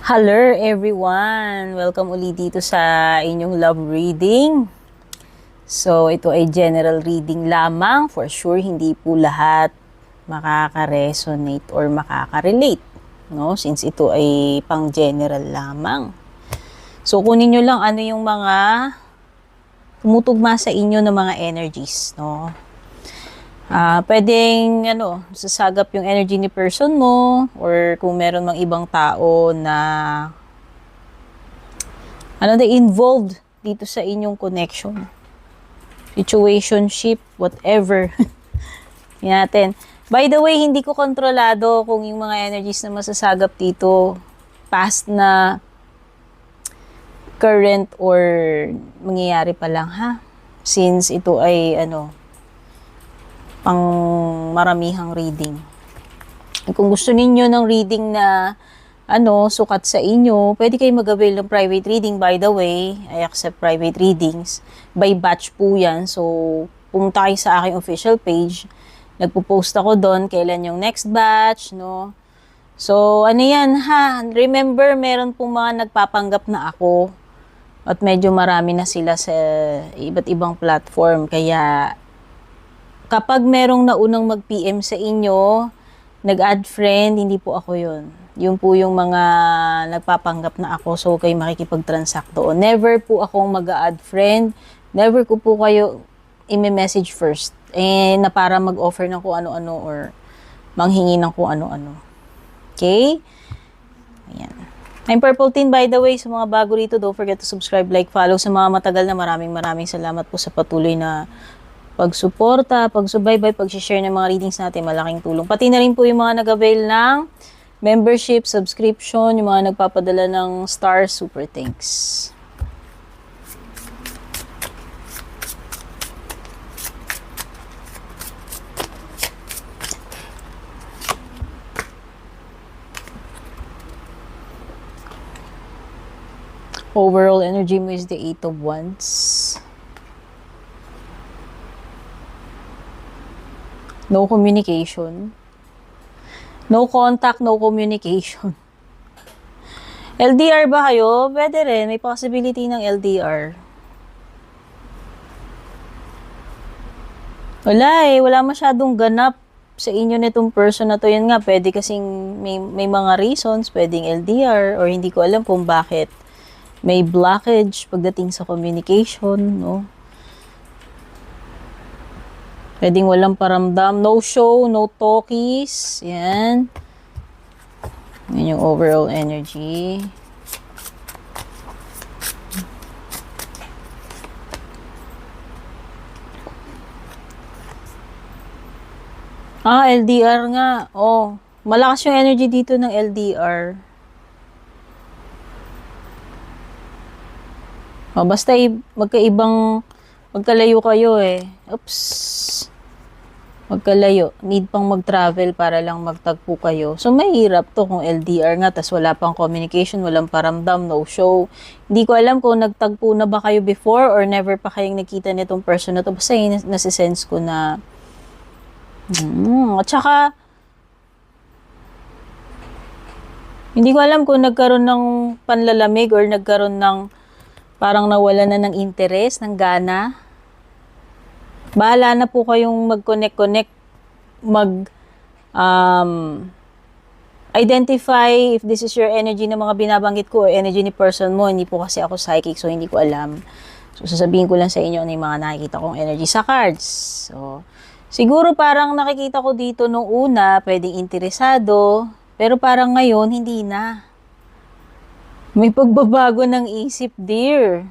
Hello everyone! Welcome uli dito sa inyong love reading. So, ito ay general reading lamang. For sure, hindi po lahat makaka-resonate or makaka-relate. No? Since ito ay pang general lamang. So, kunin nyo lang ano yung mga tumutugma sa inyo ng mga energies. No? Pwedeng sasagap yung energy ni person mo or kung meron mang ibang tao na involved dito sa inyong connection, situationship, whatever. Yan natin. By the way, hindi ko kontrolado kung yung mga energies na masasagap dito past na, current, or mangyayari pa lang, ha? Since ito ay pang maramihang reading. Kung gusto ninyo ng reading na sukat sa inyo, pwede kayo mag-avail ng private reading. By the way, I accept private readings. By batch po yan. So, pumunta kayo sa aking official page. Nagpo-post ako doon kailan yung next batch, no? So, yan ha? Remember, meron pong mga nagpapanggap na ako. At medyo marami na sila sa iba't ibang platform. Kaya, kapag merong naunang mag-PM sa inyo, nag-add friend, hindi po ako yun. Yun po yung mga nagpapanggap na ako, so kayo makikipag-transact doon. Never po akong mag-add friend. Never ko po kayo i-message first. Na para mag-offer ng kung ano-ano or manghingi ng kung ano-ano. Okay? Ayan. I'm Purple Teen, by the way. Sa mga bago rito, don't forget to subscribe, like, follow. Sa mga matagal na, maraming salamat po sa patuloy na pagsuporta, pagsubaybay, pag-share ng mga readings natin, malaking tulong. Pati na rin po yung mga nag-avail ng membership, subscription, yung mga nagpapadala ng stars, super thanks. Overall energy mo is the 8 of Wands. No communication. No contact, no communication. LDR ba kayo? Pwede rin. May possibility ng LDR. Wala Wala masyadong ganap sa inyo nitong person na to. Yan nga, pwede kasing may mga reasons. Pwedeng LDR or hindi ko alam kung bakit may blockage pagdating sa communication, no? Pwedeng walang paramdam. No show, no talkies. Yan. Yan yung overall energy. LDR nga. Malakas yung energy dito ng LDR. Basta magkalayo kayo Oops. Magkalayo. Need pang mag-travel para lang magtagpo kayo. So, mahirap to kung LDR nga, tas wala pang communication, walang paramdam, no show. Hindi ko alam kung nagtagpo na ba kayo before or never pa kayong nakita nitong person na to. Basta nasisense ko na at saka hindi ko alam kung nagkaroon ng panlalamig or nagkaroon ng parang nawala na ng interest, ng gana. Bahala na po kayong mag-connect, identify if this is your energy na mga binabanggit ko or energy ni person mo. Hindi po kasi ako psychic, so hindi ko alam. So, sasabihin ko lang sa inyo ano yung mga nakikita kong energy sa cards. So, siguro parang nakikita ko dito nung una, pwedeng interesado, pero parang ngayon, hindi na. May pagbabago ng isip, dear.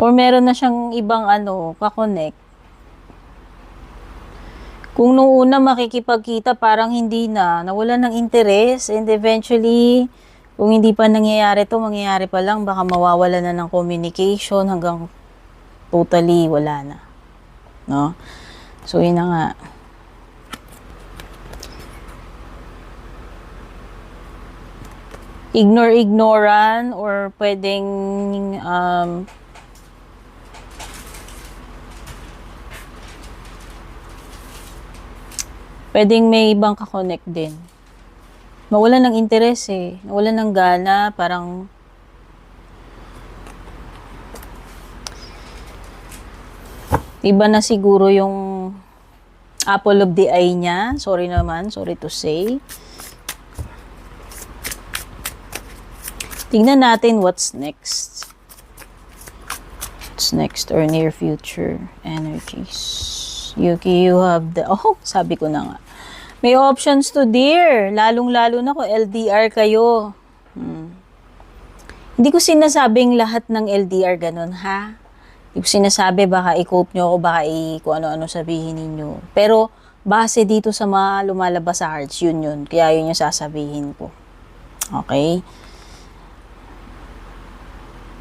Or meron na siyang ibang kakonect. Kung nung una makikipagkita, parang hindi na. Nawala ng interest. And eventually, kung hindi pa nangyayari to, mangyayari pa lang, baka mawawala na ng communication hanggang totally wala na. No? So, yun na nga. Ignoran or pwedeng pwedeng may ibang kakonect din. Nawalan ng interes eh. Nawalan ng gana. Parang, iba na siguro yung apple of the eye niya. Sorry naman. Sorry to say. Tingnan natin what's next. What's next or near future energies. Yuki, you have the... Oh, sabi ko na nga. May options to dear. Lalong-lalo na kung LDR kayo. Hindi ko sinasabing lahat ng LDR ganun, ha? Hindi ko sinasabi, baka i-quote nyo ako, baka kung ano-ano sabihin ninyo. Pero, base dito sa mga lumalabas sa hearts, yun. Kaya yun yung sasabihin ko. Okay?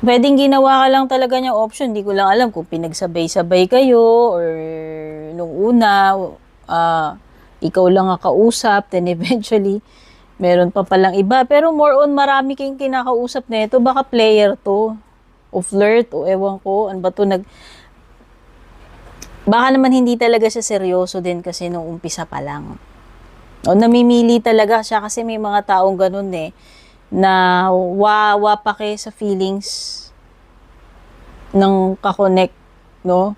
Pwedeng ginawa ka lang talaga niyang option. Hindi ko lang alam kung pinagsabay-sabay kayo or nung una, ikaw lang ang kausap, then eventually, meron pa palang iba. Pero more on, marami kayong kinakausap na ito. Baka player to. O flirt, o ewan ko. Ano ba to? Baka naman hindi talaga siya seryoso din kasi nung umpisa pa lang. O namimili talaga siya kasi may mga taong ganun eh. Na wawa pa kayo sa feelings ng kakonect, no?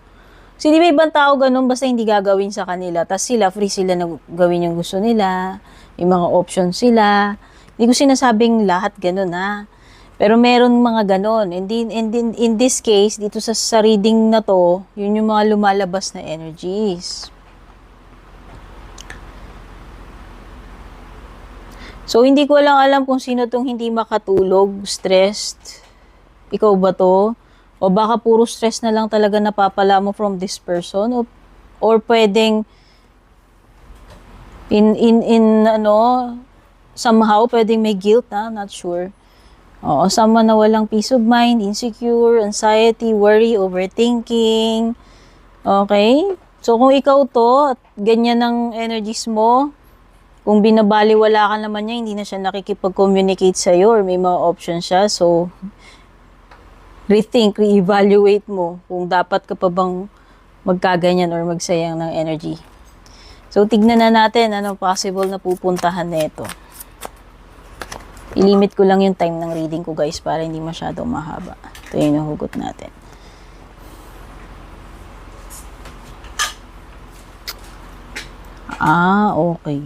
Kasi di ba ibang tao ganun, basta hindi gagawin sa kanila. Tapos sila, free sila na gawin yung gusto nila. Yung mga options sila. Hindi ko sinasabing lahat ganun, ha? Pero meron mga ganun. And in this case, dito sa reading na to, yun yung mga lumalabas na energies. So, hindi ko lang alam kung sino tong hindi makatulog, stressed. Ikaw ba to? O baka puro stress na lang talaga napapala mo from this person? Or pwedeng somehow pwedeng may guilt, ha? Not sure. Oo, someone na walang peace of mind, insecure, anxiety, worry, overthinking. Okay? So, kung ikaw to, at ganyan ang energies mo, kung binabaliwala ka naman niya, hindi na siya nakikipag-communicate sa'yo or may mga options siya. So, rethink, re-evaluate mo kung dapat ka pa bang magkaganyan or magsayang ng energy. So, tignan na natin ano possible na pupuntahan nito. I-limit ko lang yung time ng reading ko guys para hindi masyadong mahaba. Ito yung nahugot natin. Okay.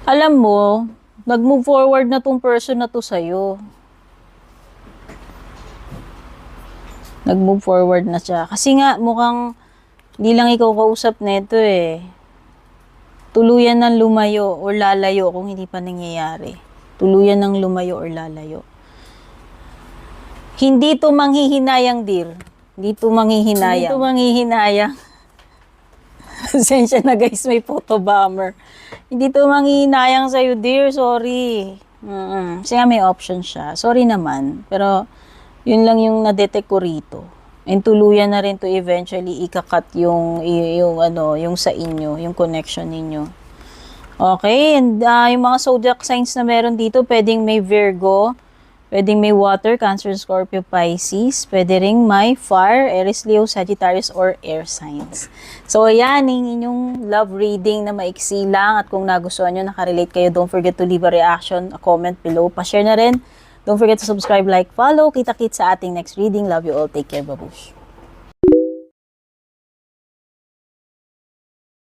Alam mo, nag-move forward na tong person na to sa'yo. Nag-move forward na siya. Kasi nga, mukhang hindi lang ikaw kausap nito eh. Tuluyan ng lumayo or lalayo kung hindi pa nangyayari. Tuluyan ng lumayo or lalayo. Hindi to manghihinayang, dear. Hindi to manghihinayang. Hindi to manghihinayang. Pasensya na guys, may photo bomber. Hindi to manghihinayang sa'yo, dear. Sorry. Kasi nga may option siya. Sorry naman. Pero, yun lang yung na-detect ko rito. And tuluyan na rin to eventually ikakat yung sa inyo, yung connection ninyo. Okay, and yung mga zodiac signs na meron dito, pwedeng may Virgo, pwedeng may Water, Cancer, Scorpio, Pisces, pwede ring may Fire, Aries, Leo, Sagittarius, or Air signs. So, ayan, yung inyong love reading na maiksi lang at kung nagustuhan nyo, nakarelate kayo, don't forget to leave a reaction, a comment below, pa-share na rin. Don't forget to subscribe, like, follow. Kita-kits sa ating next reading. Love you all. Take care. Babush.